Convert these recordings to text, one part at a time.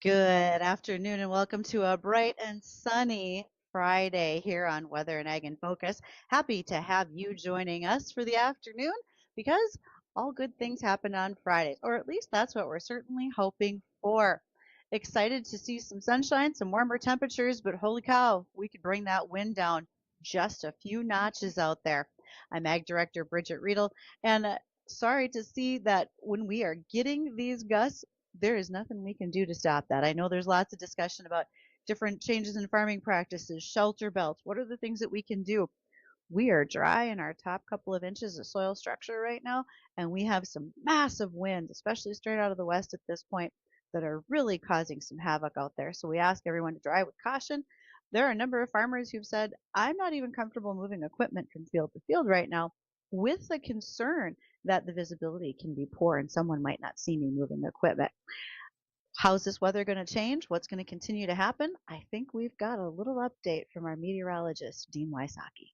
Good afternoon and welcome to a bright and sunny Friday here on Weather and Ag in Focus. Happy to have you joining us for the afternoon because all good things happen on Fridays, or at least that's what we're certainly hoping for. Excited to see some sunshine, some warmer temperatures, but holy cow, we could bring that wind down just a few notches out there. I'm Ag Director Bridgette Readel, and sorry to see that when we are getting these gusts, there is nothing we can do to stop that. I know there's lots of discussion about different changes in farming practices, shelter belts. What are the things that we can do? We are dry in our top couple of inches of soil structure right now, and we have some massive winds, especially straight out of the west at this point, that are really causing some havoc out there. So we ask everyone to drive with caution. There are a number of farmers who've said, I'm not even comfortable moving equipment from field to field right now with the concern that the visibility can be poor and someone might not see me moving equipment. How's this weather going to change? What's going to continue to happen? I think we've got a little update from our meteorologist, Dean Wysocki.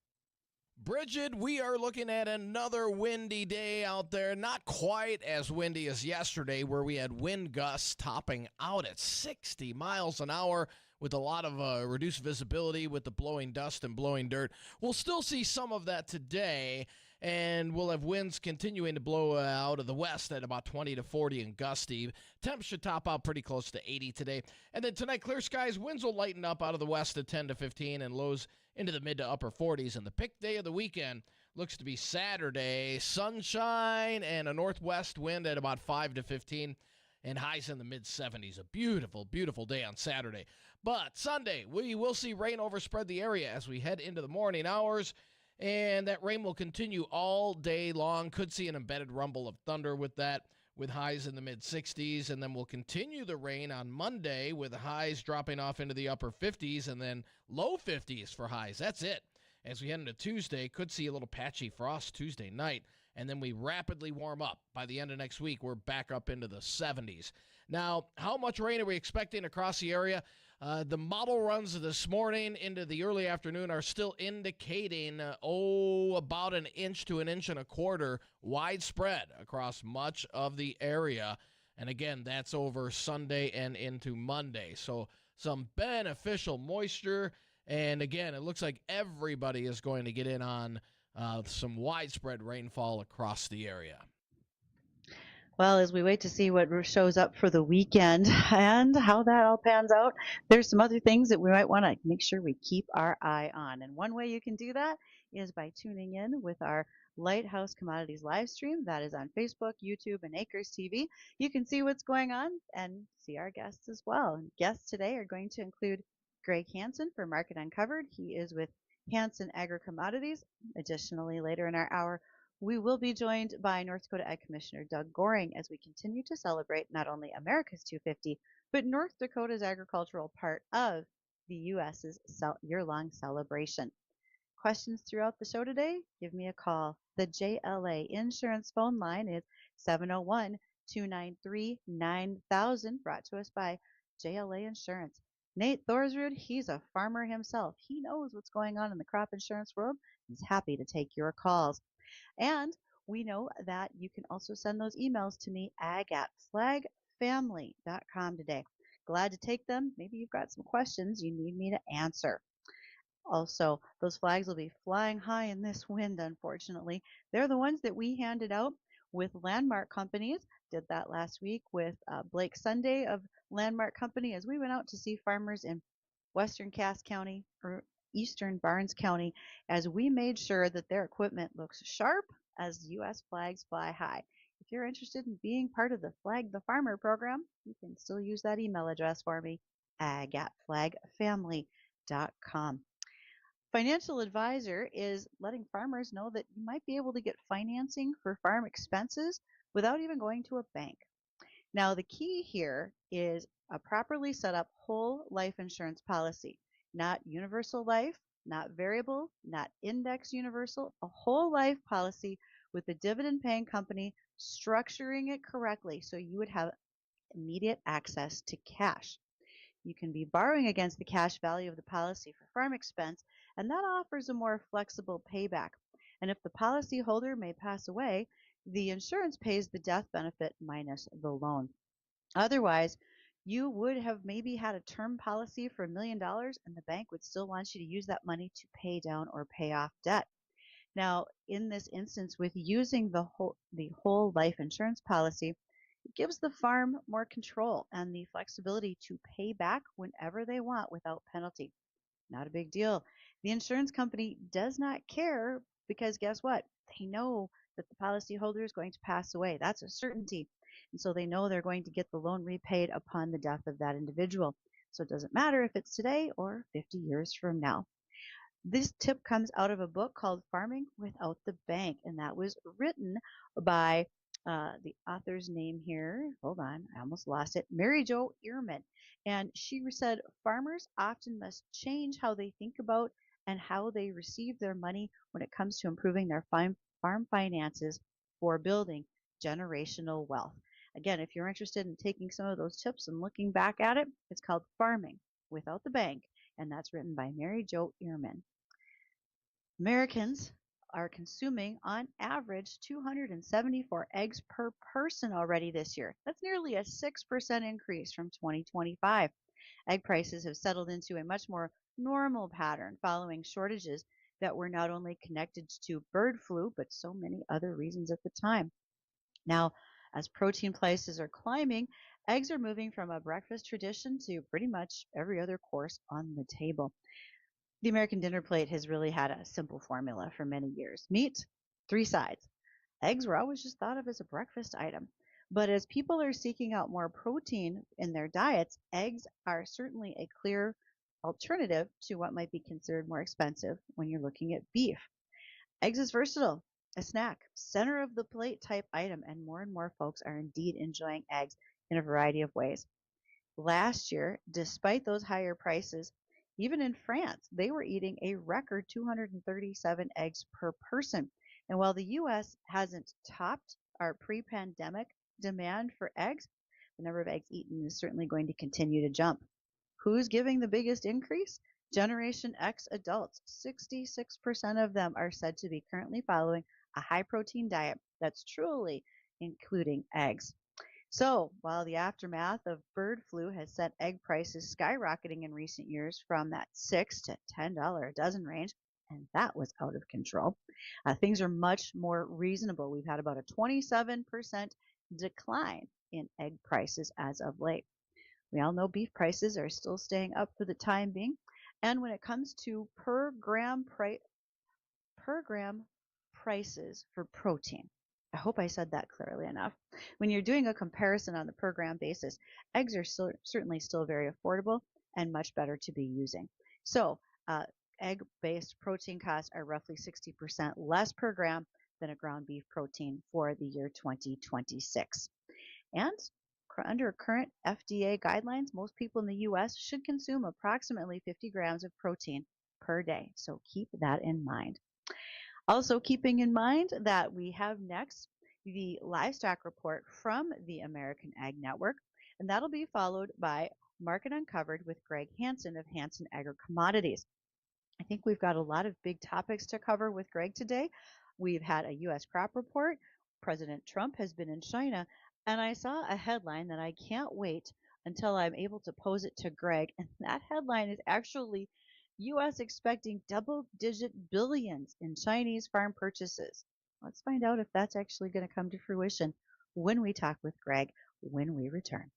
Bridgette, we are looking at another windy day out there. Not quite as windy as yesterday, where we had wind gusts topping out at 60 miles an hour with a lot of reduced visibility with the blowing dust and blowing dirt. We'll still see some of that today, and we'll have winds continuing to blow out of the west at about 20 to 40 and gusty. Temps should top out pretty close to 80 today. And then tonight, clear skies. Winds will lighten up out of the west at 10 to 15 and lows into the mid to upper 40s. And the pick day of the weekend looks to be Saturday. Sunshine and a northwest wind at about 5 to 15 and highs in the mid 70s. A beautiful, beautiful day on Saturday. But Sunday, we will see rain overspread the area as we head into the morning hours. And that rain will continue all day long. Could see an embedded rumble of thunder with that, with highs in the mid 60s. And then we'll continue the rain on Monday with highs dropping off into the upper 50s and then low 50s for highs. That's it. As we head into Tuesday, could see a little patchy frost Tuesday night. And then we rapidly warm up. By the end of next week, we're back up into the 70s. Now, how much rain are we expecting across the area? The model runs this morning into the early afternoon are still indicating, about an inch to an inch and a quarter widespread across much of the area. And again, that's over Sunday and into Monday. So some beneficial moisture. And again, it looks like everybody is going to get in on some widespread rainfall across the area. Well, as we wait to see what shows up for the weekend and how that all pans out, there's some other things that we might want to make sure we keep our eye on. And one way you can do that is by tuning in with our Lighthouse Commodities live stream. That is on Facebook, YouTube, and Acres TV. You can see what's going on and see our guests as well. And guests today are going to include Gregg Hansen for Market Uncovered. He is with Hansen Agri Commodities. Additionally, later in our hour, we will be joined by North Dakota Ag Commissioner Doug Goehring as we continue to celebrate not only America's 250, but North Dakota's agricultural part of the U.S.'s year-long celebration. Questions throughout the show today? Give me a call. The JLA Insurance phone line is 701 293 9000, brought to us by JLA Insurance. Nate Thorsrud, he's a farmer himself. He knows what's going on in the crop insurance world. He's happy to take your calls. And we know that you can also send those emails to me, ag@flagfamily.com today. Glad to take them. Maybe you've got some questions you need me to answer. Also, those flags will be flying high in this wind, unfortunately. They're the ones that we handed out with Landmark Companies. Did that last week with Blake Sunday of Landmark Company as we went out to see farmers in Western Cass County or Eastern Barnes County as we made sure that their equipment looks sharp as U.S. flags fly high. If you're interested in being part of the Flag the Farmer program, you can still use that email address for me, ag@flagfamily.com. Financial advisor is letting farmers know that you might be able to get financing for farm expenses without even going to a bank. Now, the key here is a properly set up whole life insurance policy, not universal life, not variable, not index universal, a whole life policy with the dividend paying company structuring it correctly so you would have immediate access to cash. You can be borrowing against the cash value of the policy for farm expense, and that offers a more flexible payback. And if the policyholder may pass away, the insurance pays the death benefit minus the loan. Otherwise, You would have maybe had a term policy for $1 million, and the bank would still want you to use that money to pay down or pay off debt. Now, in this instance, with using the whole life insurance policy, it gives the farm more control and the flexibility to pay back whenever they want without penalty. Not a big deal. The insurance company does not care because guess what? They know that the policyholder is going to pass away. That's a certainty. And so they know they're going to get the loan repaid upon the death of that individual. So it doesn't matter if it's today or 50 years from now. This tip comes out of a book called Farming Without the Bank, and that was written by the author's name here. Hold on, I almost lost it. Mary Jo Ehrman. And she said farmers often must change how they think about and how they receive their money when it comes to improving their farm finances for building generational wealth. Again, if you're interested in taking some of those tips and looking back at it, it's called Farming Without the Bank, and that's written by Mary Jo Ehrman. Americans are consuming, on average, 274 eggs per person already this year. That's nearly a 6% increase from 2025. Egg prices have settled into a much more normal pattern following shortages that were not only connected to bird flu, but so many other reasons at the time. Now, as protein prices are climbing, eggs are moving from a breakfast tradition to pretty much every other course on the table. The American dinner plate has really had a simple formula for many years: meat, three sides. Eggs were always just thought of as a breakfast item. But as people are seeking out more protein in their diets, eggs are certainly a clear alternative to what might be considered more expensive when you're looking at beef. Eggs is versatile, a snack, center of the plate type item, and more folks are indeed enjoying eggs in a variety of ways. Last year, despite those higher prices, even in France, they were eating a record 237 eggs per person. And while the US hasn't topped our pre pandemic demand for eggs, the number of eggs eaten is certainly going to continue to jump. Who's giving the biggest increase? Generation X adults. 66% of them are said to be currently following a high protein diet that's truly including eggs. So, while the aftermath of bird flu has sent egg prices skyrocketing in recent years from that $6 to $10 a dozen range, and that was out of control, things are much more reasonable. We've had about a 27% decline in egg prices as of late. We all know beef prices are still staying up for the time being. And when it comes to per gram prices for protein. I hope I said that clearly enough. When you're doing a comparison on the per gram basis, eggs are certainly still very affordable and much better to be using. So, egg-based protein costs are roughly 60% less per gram than a ground beef protein for the year 2026. And under current FDA guidelines, most people in the US should consume approximately 50 grams of protein per day. So keep that in mind. Also, keeping in mind that we have next the livestock report from the American Ag Network, and that'll be followed by Market Uncovered with Gregg Hansen of Hansen Agri Commodities. I think we've got a lot of big topics to cover with Gregg today. We've had a U.S. crop report. President Trump has been in China, and I saw a headline that I can't wait until I'm able to pose it to Gregg. And that headline is actually U.S. expecting double-digit billions in Chinese farm purchases. Let's find out if that's actually going to come to fruition when we talk with Gregg when we return.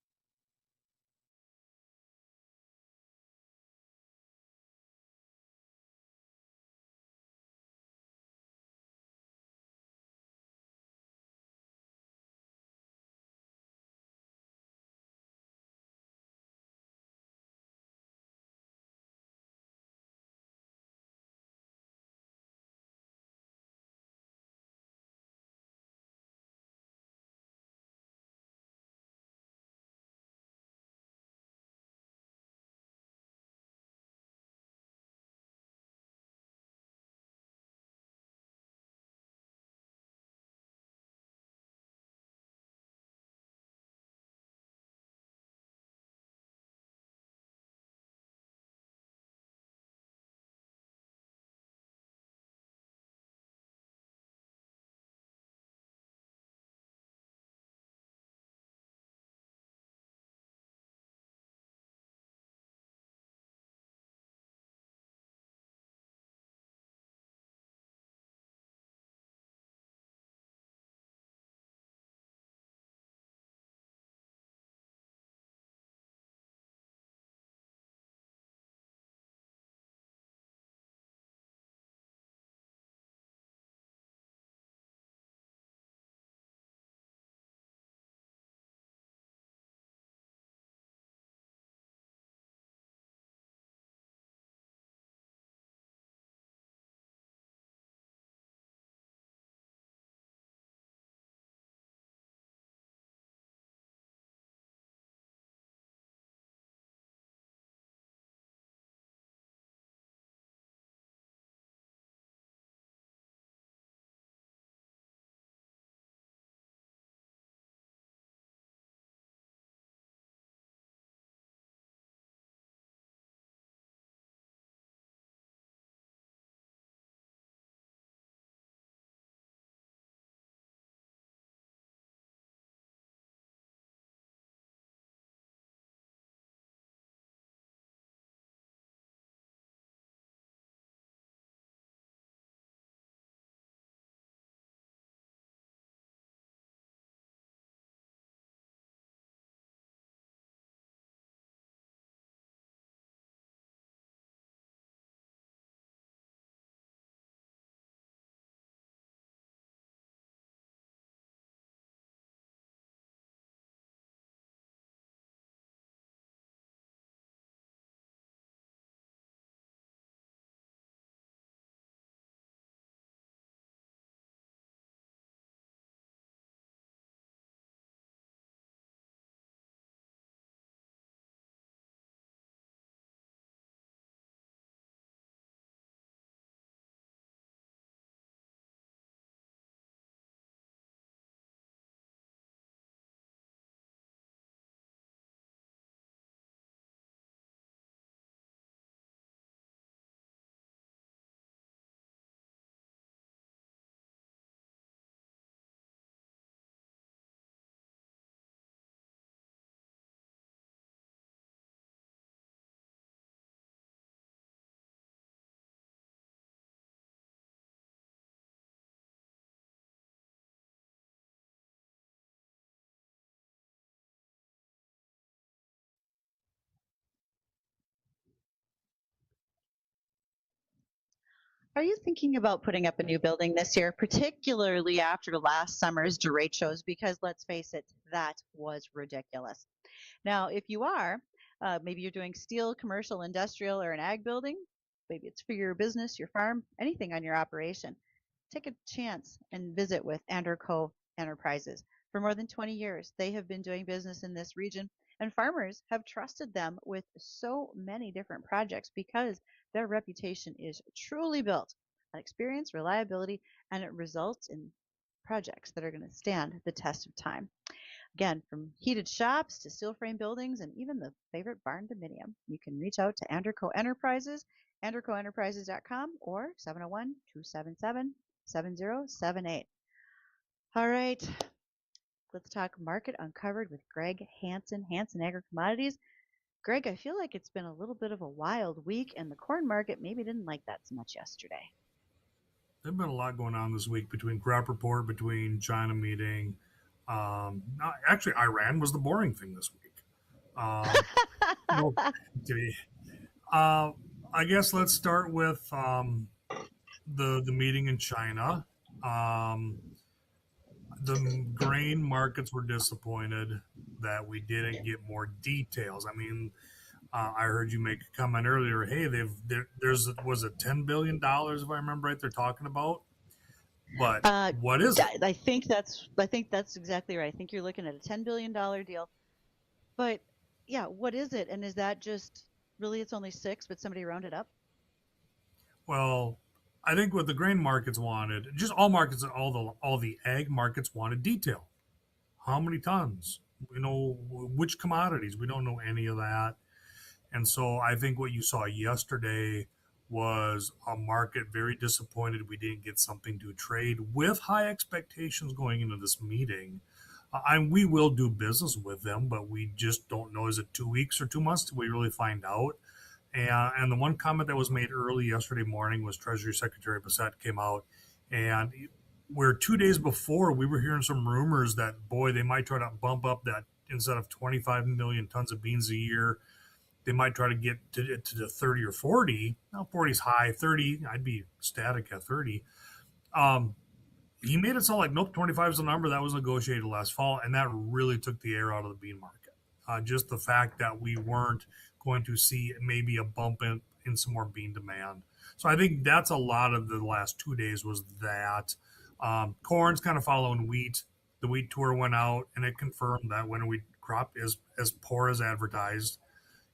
Are you thinking about putting up a new building this year, particularly after last summer's derecho shows? Because let's face it, that was ridiculous. Now, if you are, maybe you're doing steel, commercial, industrial, or an ag building, maybe it's for your business, your farm, anything on your operation. Take a chance and visit with Co. Enterprises. For more than 20 years, they have been doing business in this region, and farmers have trusted them with so many different projects because their reputation is truly built on experience, reliability, and it results in projects that are going to stand the test of time. Again, from heated shops to steel frame buildings and even the favorite barn dominium, you can reach out to Co. Enterprises, andercoenterprises.com or 701 277 7078. All right, let's talk Market Uncovered with Gregg Hansen, Hansen Agri Commodities. Gregg, I feel like it's been a little bit of a wild week, and the corn market maybe didn't like that so much yesterday. There's been a lot going on this week between crop report, between China meeting. Actually, Iran was the boring thing this week. Well, uh, I guess let's start with the meeting in China. The grain markets were disappointed that we didn't get more details. I mean, I heard you make a comment earlier. Hey, there's was it $10 billion if I remember right? They're talking about, but Uh, what is it? I think that's exactly right. I think you're looking at a $10 billion deal. But yeah, what is it? And is that just really it's only six, but somebody rounded up? Well, I think what the grain markets wanted, just all markets, all the ag markets wanted detail. How many tons? Which commodities? We don't know any of that. And so I think what you saw yesterday was a market very disappointed we didn't get something to trade with high expectations going into this meeting. And we will do business with them, but we just don't know, is it 2 weeks or 2 months till we really find out? And the one comment that was made early yesterday morning was Treasury Secretary Bridgette came out, and where 2 days before we were hearing some rumors that, boy, they might try to bump up that instead of 25 million tons of beans a year, they might try to get to the 30 or 40. Now 40 is high, 30, I'd be static at 30. Um, he made it sound like, nope, 25 is the number that was negotiated last fall, and that really took the air out of the bean market. Just the fact that we weren't going to see maybe a bump in some more bean demand. So I think that's a lot of the last 2 days was that. Corn's kind of following wheat. The wheat tour went out, and it confirmed that winter wheat crop is as poor as advertised.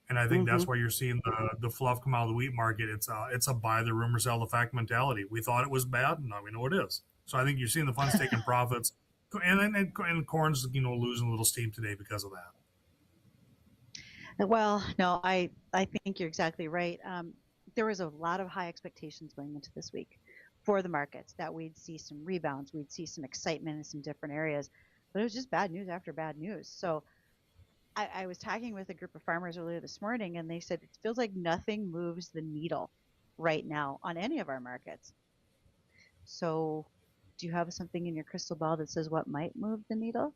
And I think Mm-hmm. that's why you're seeing the fluff come out of the wheat market. It's a buy the rumor, sell the fact mentality. We thought it was bad, now we know it is. So I think you're seeing the funds taking profits, and corn's losing a little steam today because of that. Well, no, I think you're exactly right. There was a lot of high expectations going into this week for the markets that we'd see some rebounds, we'd see some excitement in some different areas, but it was just bad news after bad news. So I was talking with a group of farmers earlier this morning, and they said it feels like nothing moves the needle right now on any of our markets. So, do you have something in your crystal ball that says what might move the needle?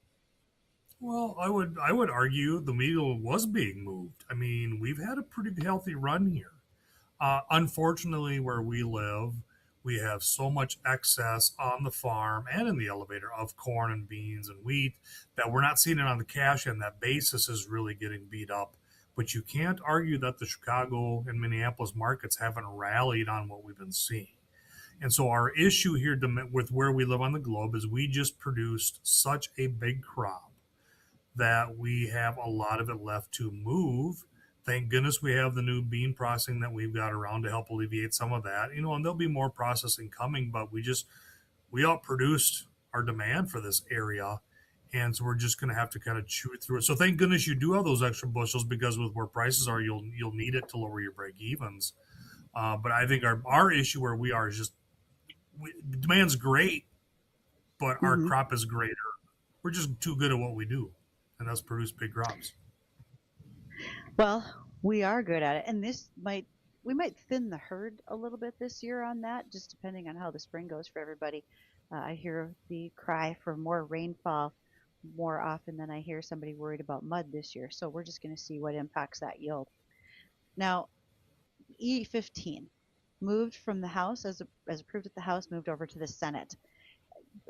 Well, I would argue the needle was being moved. I mean, we've had a pretty healthy run here. Unfortunately, where we live, we have so much excess on the farm and in the elevator of corn and beans and wheat that we're not seeing it on the cash, and that basis is really getting beat up. But you can't argue that the Chicago and Minneapolis markets haven't rallied on what we've been seeing. And so our issue here with where we live on the globe is we just produced such a big crop that we have a lot of it left to move. Thank goodness we have the new bean processing that we've got around to help alleviate some of that. And there'll be more processing coming, but we outproduced our demand for this area. And so we're just going to have to kind of chew through it. So thank goodness you do have those extra bushels, because with where prices are, you'll need it to lower your break evens. But I think our issue where we are is just demand's great, but our Hmm. crop is greater. We're just too good at what we do, and that's produce big crops. Well, we are good at it, and we might thin the herd a little bit this year on that, just depending on how the spring goes for everybody. I hear the cry for more rainfall more often than I hear somebody worried about mud this year. So we're just going to see what impacts that yield. Now, E15. moved from the House as approved at the House, moved over to the Senate.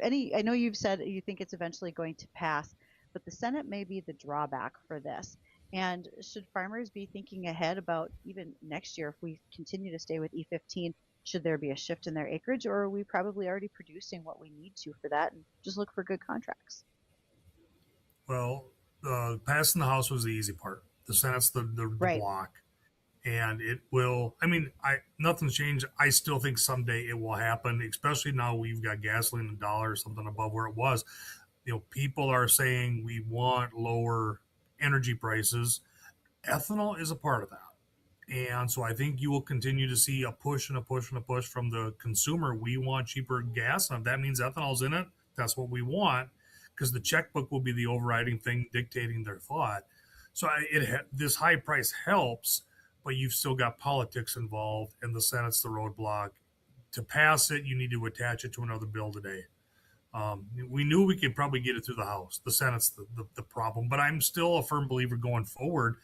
I know you've said you think it's eventually going to pass, but the Senate may be the drawback for this. And should farmers be thinking ahead about even next year if we continue to stay with E15? Should there be a shift in their acreage, or are we probably already producing what we need to for that and just look for good contracts? Well, passing the House was the easy part. The Senate's the Right. block, and it will. I mean, I nothing's changed. I still think someday it will happen. Especially now we've got gasoline $1 or something above where it was. People are saying we want lower energy prices. Ethanol is a part of that. And so I think you will continue to see a push and a push and a push from the consumer. We want cheaper gas. And if that means ethanol's in it, that's what we want, because the checkbook will be the overriding thing dictating their thought. So this high price helps, but you've still got politics involved, and the Senate's the roadblock. To pass it, you need to attach it to another bill today. We knew we could probably get it through the House. The Senate's the problem, but I'm still a firm believer going forward.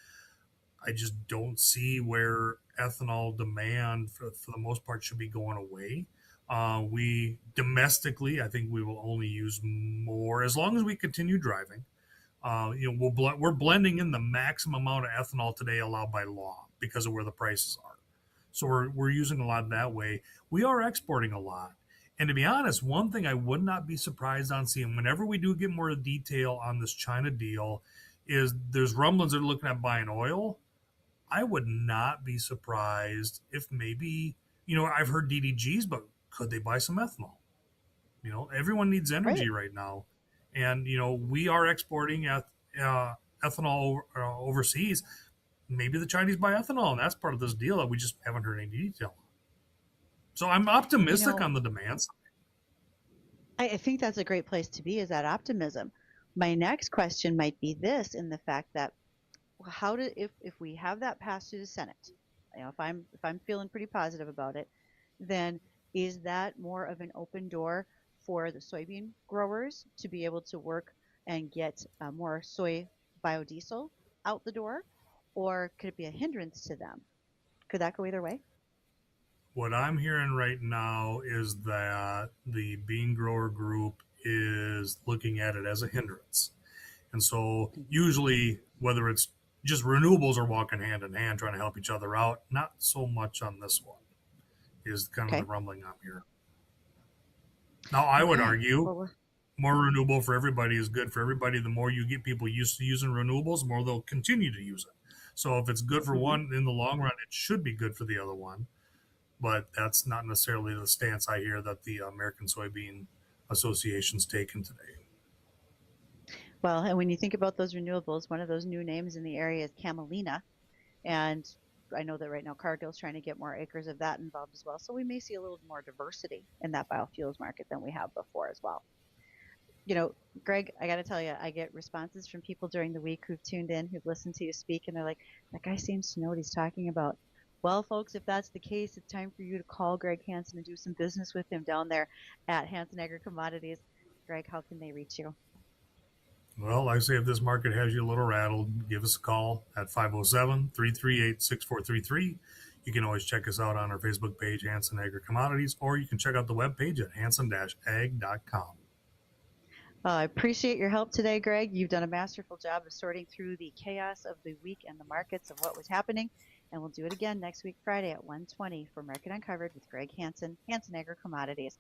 I just don't see where ethanol demand, for the most part, should be going away. We domestically, I think we will only use more as long as we continue driving. We're blending in the maximum amount of ethanol today allowed by law because of where the prices are. So we're using a lot that way. We are exporting a lot. And to be honest, one thing I would not be surprised on seeing whenever we do get more detail on this China deal is there's rumblings they're looking at buying oil. I would not be surprised if maybe, I've heard DDGs, but could they buy some ethanol? Everyone needs Right. energy right now. And, we are exporting ethanol overseas. Maybe the Chinese buy ethanol, and that's part of this deal that we just haven't heard any detail. So I'm You optimistic know, on the demand side. I think that's a great place to be, is that optimism. My next question might be this, in the fact that how do if we have that pass through the Senate, if I'm feeling pretty positive about it, then is that more of an open door for the soybean growers to be able to work and get more soy biodiesel out the door, or could it be a hindrance to them? Could that go either way? What I'm hearing right now is that the bean grower group is looking at it as a hindrance. And so, usually, whether it's just renewables are walking hand in hand trying to help each other out, not so much on this one, is kind of the Okay. rumbling I'm hearing. Now, I would Okay. argue Well, more renewable for everybody is good for everybody. The more you get people used to using renewables, the more they'll continue to use it. So, if it's good for mhm. one in the long run, it should be good for the other one. But that's not necessarily the stance I hear that the American Soybean Association's taken today. Well, and when you think about those renewables, one of those new names in the area is camelina. And I know that right now Cargill's trying to get more acres of that involved as well. So we may see a little more diversity in that biofuels market than we have before as well. You know, Gregg, I got to tell you, I get responses from people during the week who've tuned in, who've listened to you speak, and they're like, that guy seems to know what he's talking about. Well, folks, if that's the case, it's time for you to call Gregg Hansen and do some business with him down there at Hansen Agri Commodities. Gregg, how can they reach you? Well, like I say, if this market has you a little rattled, give us a call at 507-338-6433. You can always check us out on our Facebook page, Hansen Agri Commodities, or you can check out the webpage at hansen-ag.com. I appreciate your help today, Gregg. You've done a masterful job of sorting through the chaos of the week and the markets of what was happening. And we'll do it again next week, Friday at 1:20 for Market Uncovered with Gregg Hansen, Hansen Agri Commodities.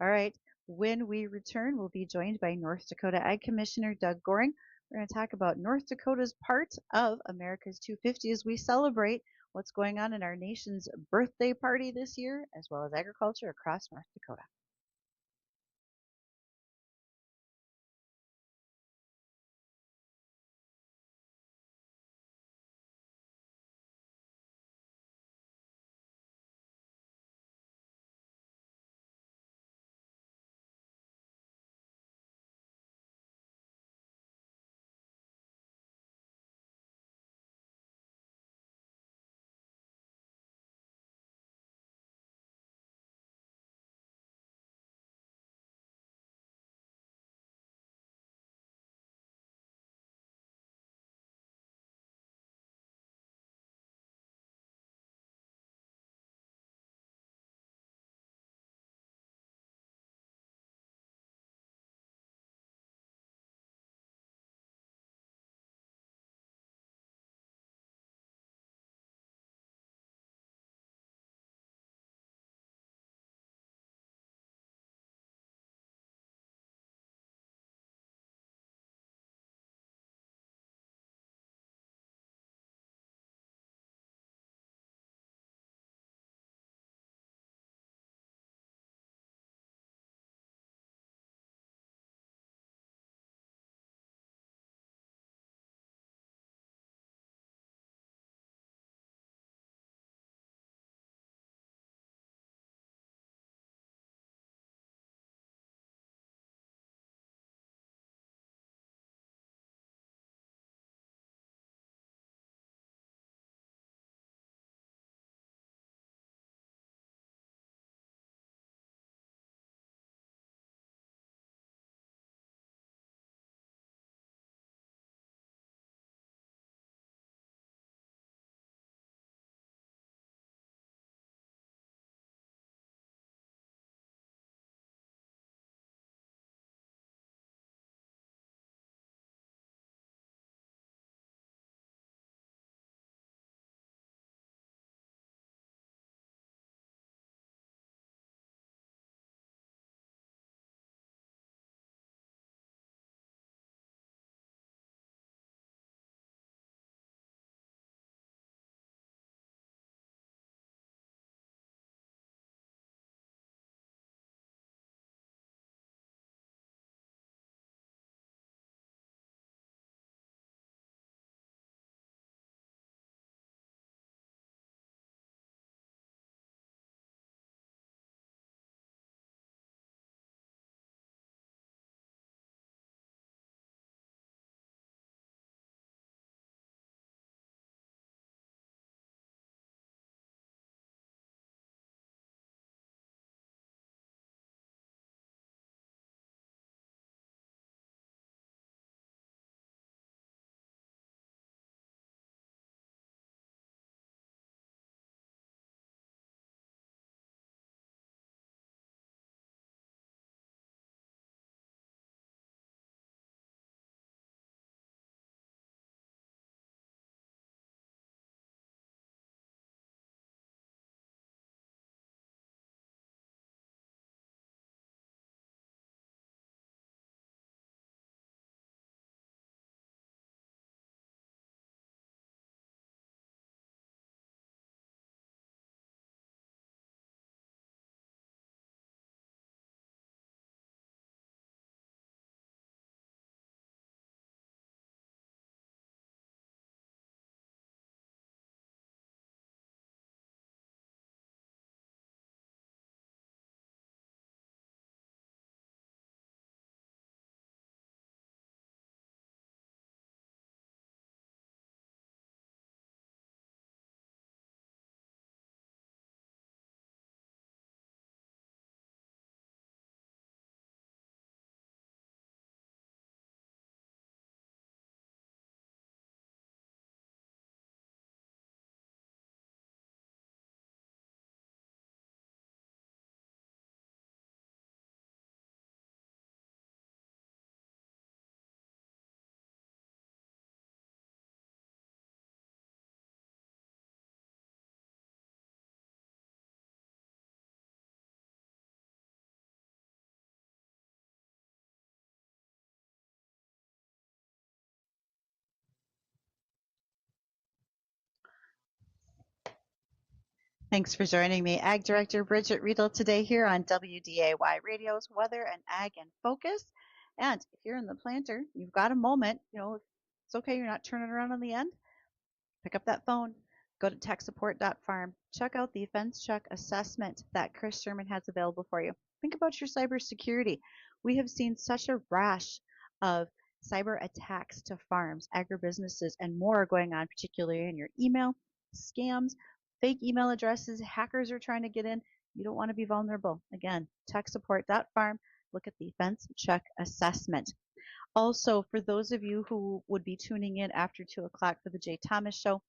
All right. When we return, we'll be joined by North Dakota Ag Commissioner Doug Goehring. We're going to talk about North Dakota's part of America's 250 as we celebrate what's going on in our nation's birthday party this year, as well as agriculture across North Dakota. Thanks for joining me, Ag Director Bridgette Readel, today here on WDAY Radio's Weather and Ag in Focus. And if you're in the planter, you've got a moment, it's okay, you're not turning around on the end. Pick up that phone, go to techsupport.farm, check out the fence check assessment that Chris Sherman has available for you. Think about your cybersecurity. We have seen such a rash of cyber attacks to farms, agribusinesses, and more going on, particularly in your email, scams, fake email addresses, hackers are trying to get in. You don't want to be vulnerable. Again, techsupport.farm. Look at the fence check assessment. Also, for those of you who would be tuning in after 2 o'clock for the Jay Thomas Show,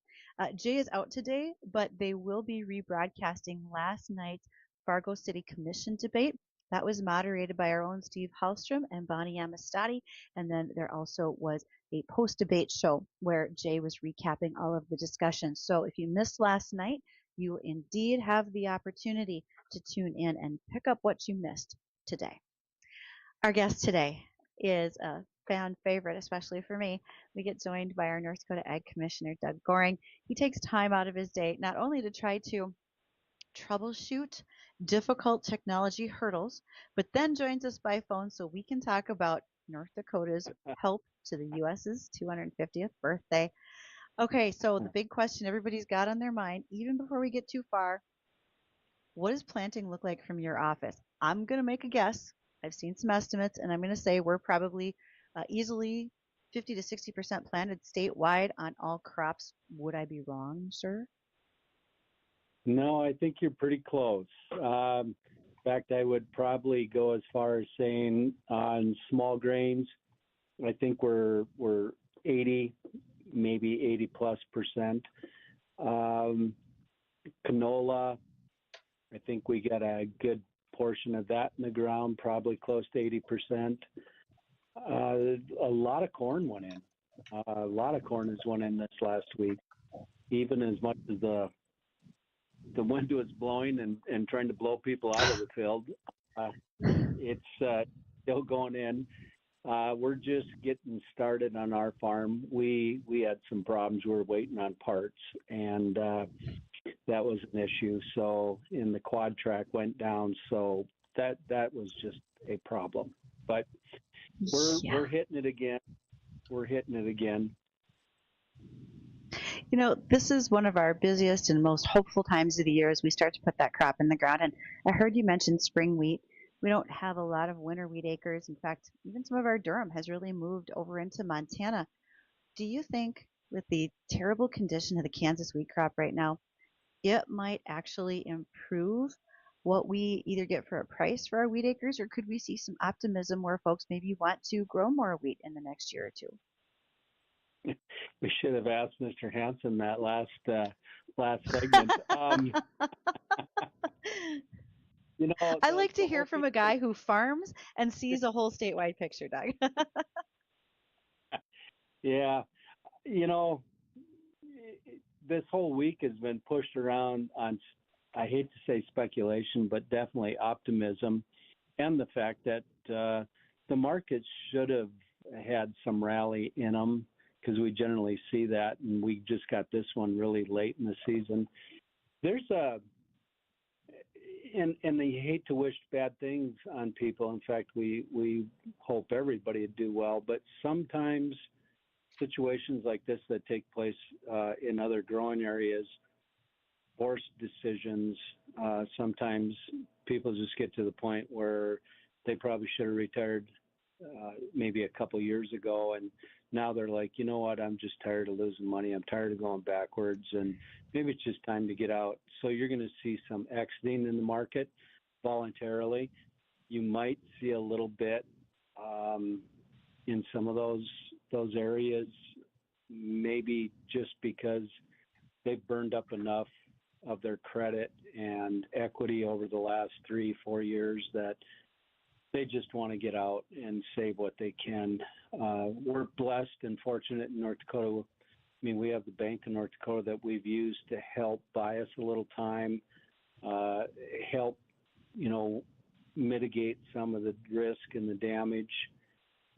Jay is out today, but they will be rebroadcasting last night's Fargo City Commission debate. That was moderated by our own Steve Hallstrom and Bonnie Amistadi. And then there also was a post-debate show where Jay was recapping all of the discussion. So if you missed last night, you indeed have the opportunity to tune in and pick up what you missed today. Our guest today is a fan favorite, especially for me. We get joined by our North Dakota Ag Commissioner, Doug Goehring. He takes time out of his day not only to try to troubleshoot difficult technology hurdles, but then joins us by phone so we can talk about North Dakota's help to the U.S.'s 250th birthday. Okay, so the big question everybody's got on their mind, even before we get too far, what does planting look like from your office? I'm going to make a guess. I've seen some estimates, and I'm going to say we're probably easily 50 to 60% planted statewide on all crops. Would I be wrong, sir? No, I think you're pretty close. In fact, I would probably go as far as saying on small grains, I think we're 80, maybe 80 plus percent. Canola, I think we got a good portion of that in the ground, probably close to 80%. A lot of corn went in. A lot of corn has went in this last week, even as much as the wind was blowing and trying to blow people out of the field. It's still going in. We're just getting started on our farm. We had some problems. We were waiting on parts, and that was an issue. So, and the quad track went down. So that was just a problem. But we're hitting it again. We're hitting it again. This is one of our busiest and most hopeful times of the year as we start to put that crop in the ground. And I heard you mention spring wheat. We don't have a lot of winter wheat acres. In fact, even some of our durum has really moved over into Montana. Do you think, with the terrible condition of the Kansas wheat crop right now, it might actually improve what we either get for a price for our wheat acres, or could we see some optimism where folks maybe want to grow more wheat in the next year or two? We should have asked Mr. Hansen that last segment. I like to hear from a guy who farms and sees a whole statewide picture, Doug. Yeah. This whole week has been pushed around on, I hate to say speculation, but definitely optimism, and the fact that the markets should have had some rally in them, because we generally see that, and we just got this one really late in the season. There's and they hate to wish bad things on people. In fact, we hope everybody would do well, but sometimes situations like this that take place in other growing areas force decisions. Sometimes people just get to the point where they probably should have retired maybe a couple years ago, and now they're like, you know what, I'm just tired of losing money. I'm tired of going backwards, and maybe it's just time to get out. So you're going to see some exiting in the market voluntarily. You might see a little bit in some of those areas, maybe just because they've burned up enough of their credit and equity over the last 3-4 years that they just want to get out and save what they can. We're blessed and fortunate in North Dakota. I mean, we have the Bank of North Dakota that we've used to help buy us a little time, help, mitigate some of the risk and the damage.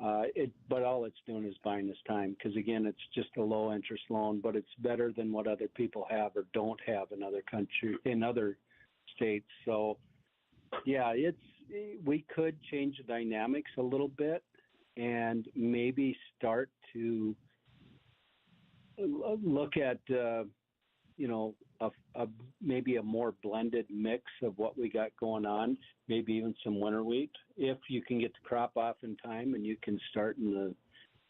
But all it's doing is buying us time because, again, it's just a low interest loan, but it's better than what other people have or don't have in other states. So, yeah, we could change the dynamics a little bit and maybe start to look at maybe a more blended mix of what we got going on, maybe even some winter wheat. If you can get the crop off in time and you can start in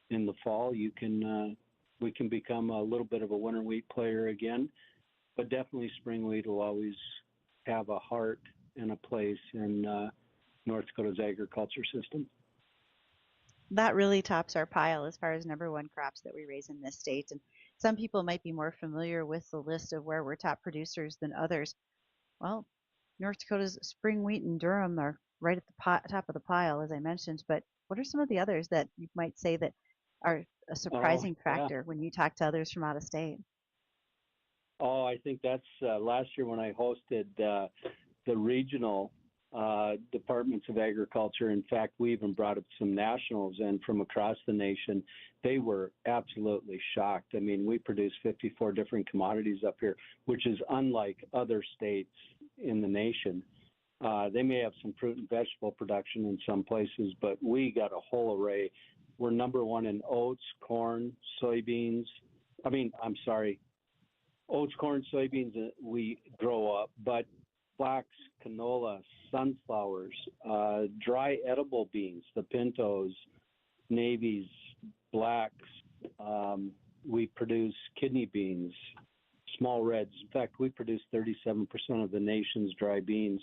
the fall, we can become a little bit of a winter wheat player again. But definitely spring wheat will always have a heart and a place in North Dakota's agriculture system. That really tops our pile as far as number one crops that we raise in this state. And some people might be more familiar with the list of where we're top producers than others. Well, North Dakota's spring wheat and durum are right at the top of the pile, as I mentioned. But what are some of the others that you might say that are a surprising factor when you talk to others from out of state? Oh, I think that's last year when I hosted the regional departments of agriculture. In fact, we even brought up some nationals in from across the nation. They were absolutely shocked. I mean, we produce 54 different commodities up here, which is unlike other states in the nation. They may have some fruit and vegetable production in some places, but we got a whole array. We're number one in oats, corn, soybeans. Oats, corn, soybeans we grow up, but flax, canola, sunflowers, dry edible beans, the pintos, navies, blacks. We produce kidney beans, small reds. In fact, we produce 37% of the nation's dry beans.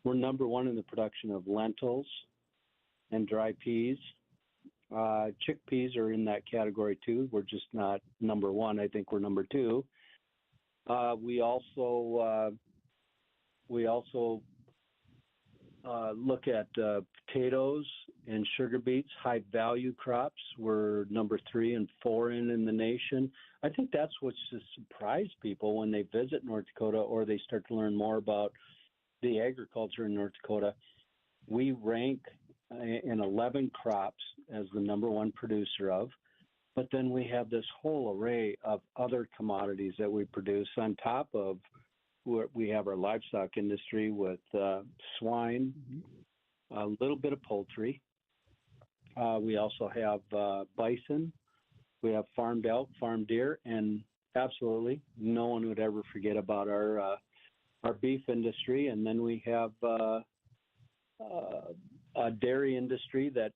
We're number one in the production of lentils and dry peas. Chickpeas are in that category too. We're just not number one. I think we're number two. We also look at potatoes and sugar beets, high value crops. We're number 3 and 4 in the nation. I think that's what's just surprised people when they visit North Dakota or they start to learn more about the agriculture in North Dakota. We rank in 11 crops as the number one producer of, but then we have this whole array of other commodities that we produce on top of. We have our livestock industry with swine, a little bit of poultry. We also have bison. We have farmed elk, farmed deer, and absolutely no one would ever forget about our beef industry. And then we have a dairy industry that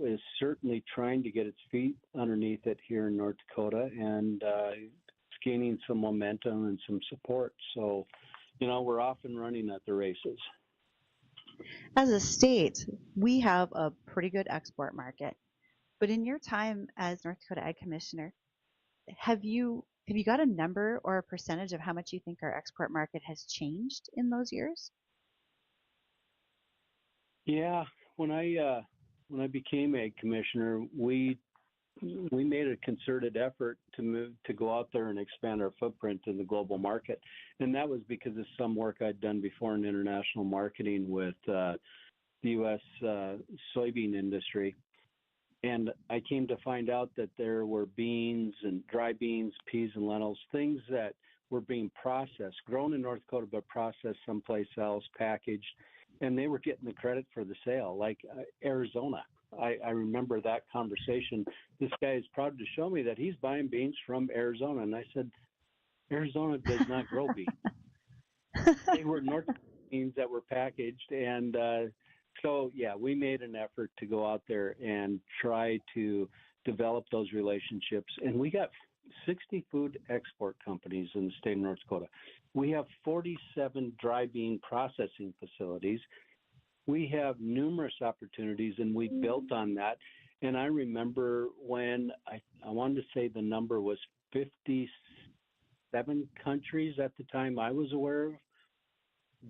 is certainly trying to get its feet underneath it here in North Dakota, and it's gaining some momentum and some support. So, we're off and running at the races. As a state, we have a pretty good export market. But in your time as North Dakota Ag Commissioner, have you got a number or a percentage of how much you think our export market has changed in those years? Yeah, when I became Ag Commissioner, we made a concerted effort to go out there and expand our footprint in the global market, and that was because of some work I'd done before in international marketing with the U.S. soybean industry. And I came to find out that there were beans and dry beans, peas and lentils, things that were being processed, grown in North Dakota, but processed someplace else, packaged, and they were getting the credit for the sale, like Arizona. I remember that conversation. This guy is proud to show me that he's buying beans from Arizona. And I said, Arizona does not grow beans. They were North Dakota beans that were packaged. And so, yeah, we made an effort to go out there and try to develop those relationships. And we got 60 food export companies in the state of North Dakota. We have 47 dry bean processing facilities. We have numerous opportunities, and we built on that. And I remember when I wanted to say the number was 57 countries at the time I was aware of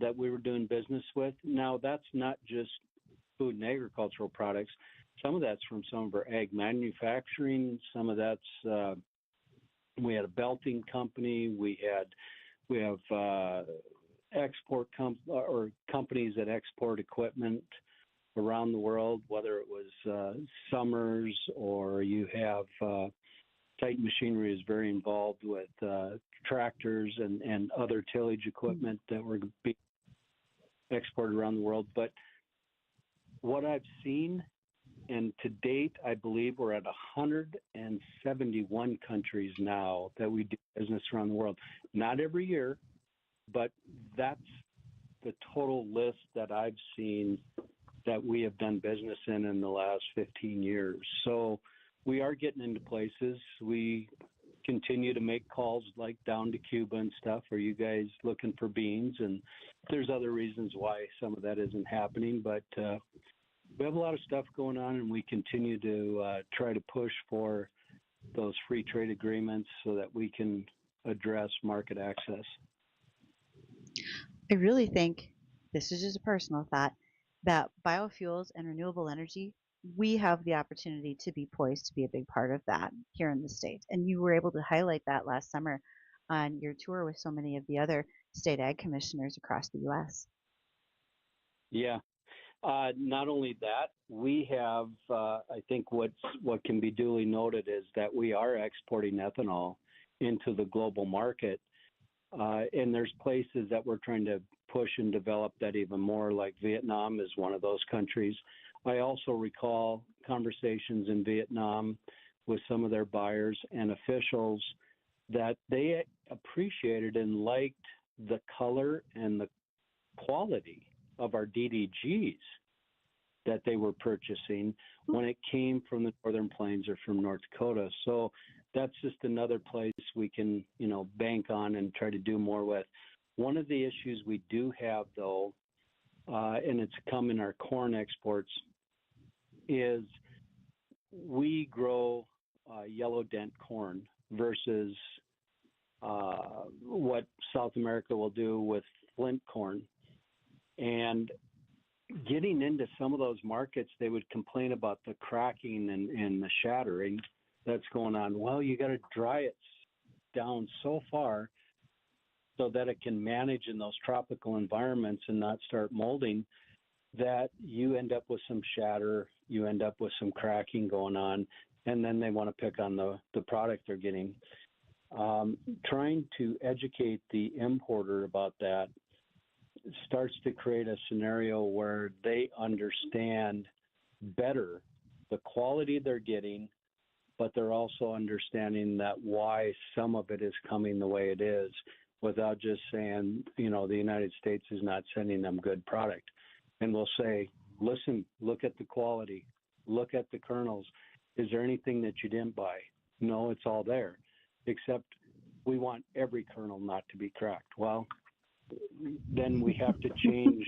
that we were doing business with. Now, that's not just food and agricultural products. Some of that's from some of our ag manufacturing. Some of that's we had a belting company. We have export companies that export equipment. around the world, whether it was summers or you have Titan Machinery is very involved with tractors and other tillage equipment that were being exported around the world. But what I've seen, and to date, I believe we're at 171 countries now that we do business around the world. Not every year, but that's the total list that I've seen that we have done business in the last 15 years. So we are getting into places. We continue to make calls like down to Cuba and stuff. Are you guys looking for beans? And there's other reasons why some of that isn't happening, but we have a lot of stuff going on, and we continue to try to push for those free trade agreements so that we can address market access. I really think, this is just a personal thought, that biofuels and renewable energy, we have the opportunity to be poised to be a big part of that here in the state. And you were able to highlight that last summer on your tour with so many of the other state ag commissioners across the U.S. Yeah. Not only that, we have, I think what can be duly noted is that we are exporting ethanol into the global market. And there's places that we're trying to push and develop that even more, like Vietnam is one of those countries. I also recall conversations in Vietnam with some of their buyers and officials that they appreciated and liked the color and the quality of our DDGs that they were purchasing when it came from the Northern Plains or from North Dakota. So that's just another place we can, bank on and try to do more with. One of the issues we do have, though, and it's come in our corn exports, is we grow yellow dent corn versus what South America will do with flint corn. And getting into some of those markets, they would complain about the cracking and the shattering that's going on. Well, you got to dry it down so far so that it can manage in those tropical environments and not start molding, that you end up with some shatter, you end up with some cracking going on, and then they want to pick on the product they're getting. Trying to educate the importer about that starts to create a scenario where they understand better the quality they're getting, but they're also understanding that why some of it is coming the way it is, without just saying, the United States is not sending them good product. And we'll say, listen, look at the quality, look at the kernels. Is there anything that you didn't buy? No, it's all there, except we want every kernel not to be cracked. Well, then we have to change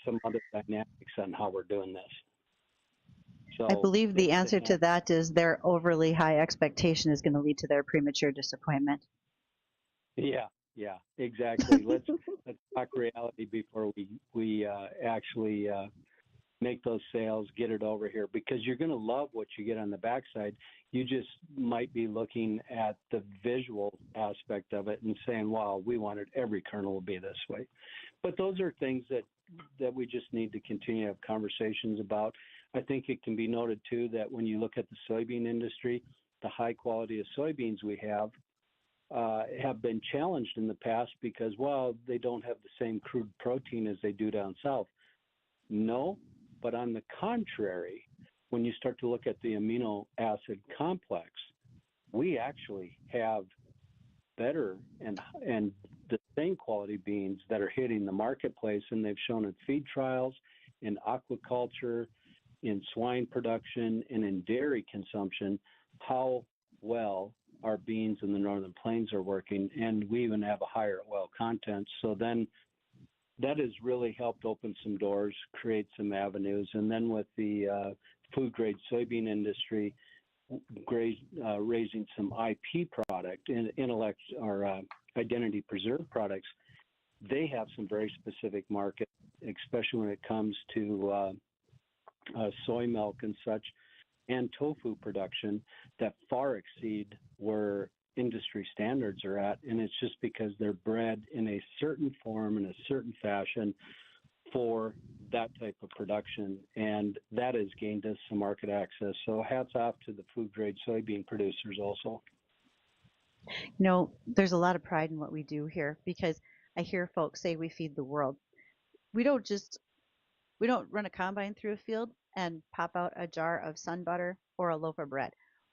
some other dynamics on how we're doing this. So I believe the answer to that is their overly high expectation is going to lead to their premature disappointment. Yeah, exactly. Let's talk reality before we actually make those sales, get it over here, because you're going to love what you get on the backside. You just might be looking at the visual aspect of it and saying, wow, we wanted every kernel to be this way. But those are things that we just need to continue to have conversations about. I think it can be noted, too, that when you look at the soybean industry, the high quality of soybeans we have been challenged in the past because, well, they don't have the same crude protein as they do down south. No, but on the contrary, when you start to look at the amino acid complex, we actually have better and the same quality beans that are hitting the marketplace, and they've shown in feed trials, in aquaculture, in swine production, and in dairy consumption how well our beans in the Northern Plains are working, and we even have a higher oil content. So then that has really helped open some doors, create some avenues. And then with the food grade soybean industry raising some IP product, intellect or identity preserved products, they have some very specific market, especially when it comes to soy milk and such, and tofu production that far exceed where industry standards are at. And it's just because they're bred in a certain form, in a certain fashion, for that type of production, and that has gained us some market access. So hats off to the food grade soybean producers also. There's a lot of pride in what we do here because I hear folks say we feed the world. We don't just we don't run a combine through a field and pop out a jar of sun butter or a loaf of bread.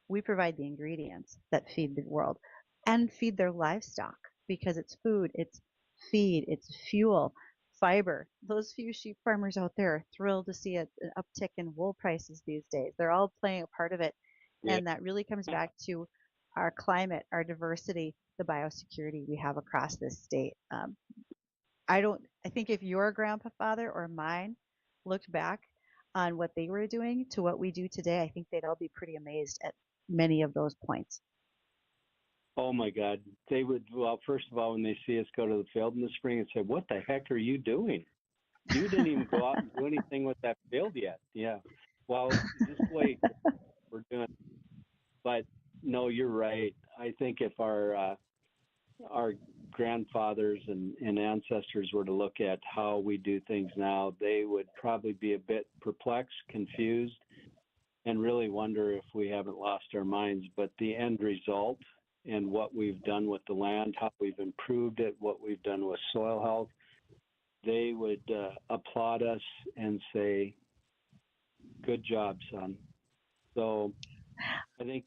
We provide the ingredients that feed the world and feed their livestock because it's food, it's feed, it's fuel, fiber. Those few sheep farmers out there are thrilled to see an uptick in wool prices these days. They're all playing a part of it. Yeah. And that really comes back to our climate, our diversity, the biosecurity we have across this state. I think if your grandfather or mine looked back on what they were doing to what we do today, I think they'd all be pretty amazed at many of those points. Oh my God. They would, well, first of all, when they see us go to the field in the spring and say, what the heck are you doing? You didn't even go out and do anything with that field yet. Yeah. Well, just wait. We're doing. But no, you're right. I think if our grandfathers and ancestors were to look at how we do things now, they would probably be a bit perplexed, confused, and really wonder if we haven't lost our minds. But the end result and what we've done with the land, how we've improved it, what we've done with soil health, they would applaud us and say, good job, son. So I think,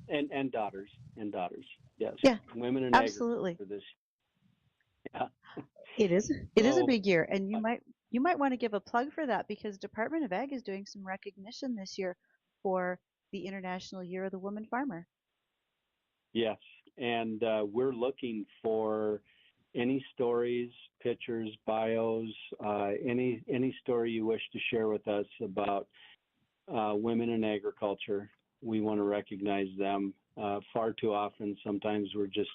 and daughters, yes. Yeah, Women in absolutely. agriculture this. Yeah. It is a So, big year, and you might want to give a plug for that because Department of Ag is doing some recognition this year for the International Year of the Woman Farmer. yes, and we're looking for any stories, pictures, bios, any story you wish to share with us about women in agriculture. We want to recognize them. Far too often, sometimes we're just,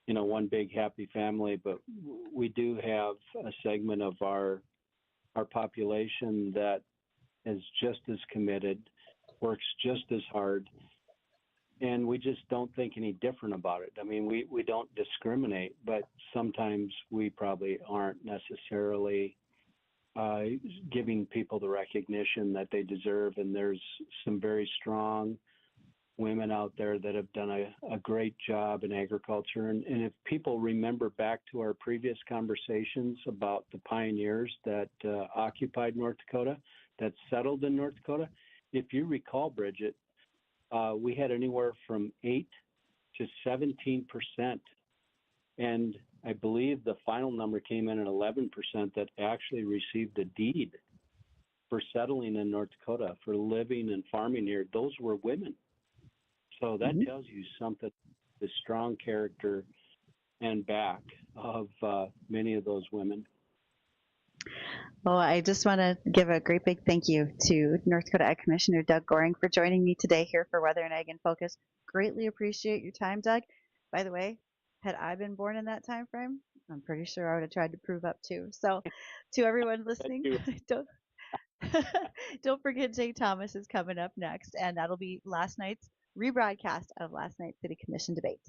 one big happy family, but we do have a segment of our population that is just as committed, works just as hard, and we just don't think any different about it. I mean, we don't discriminate, but sometimes we probably aren't necessarily giving people the recognition that they deserve, and there's some very strong women out there that have done a great job in agriculture. And if people remember back to our previous conversations about the pioneers that occupied North Dakota, that settled in North Dakota, if you recall, Bridgette, we had anywhere from 8 to 17%. And I believe the final number came in at 11% that actually received a deed for settling in North Dakota, for living and farming here. Those were women. So that tells you something, the strong character and back of many of those women. Well, I just want to give a great big thank you to North Dakota Ag Commissioner Doug Goehring for joining me today here for Weather and Ag in Focus. Greatly appreciate your time, Doug. By the way, had I been born in that time frame, I'm pretty sure I would have tried to prove up too. So to everyone listening, don't forget Jay Thomas is coming up next, and that'll be last night's rebroadcast of last night's City Commission debate.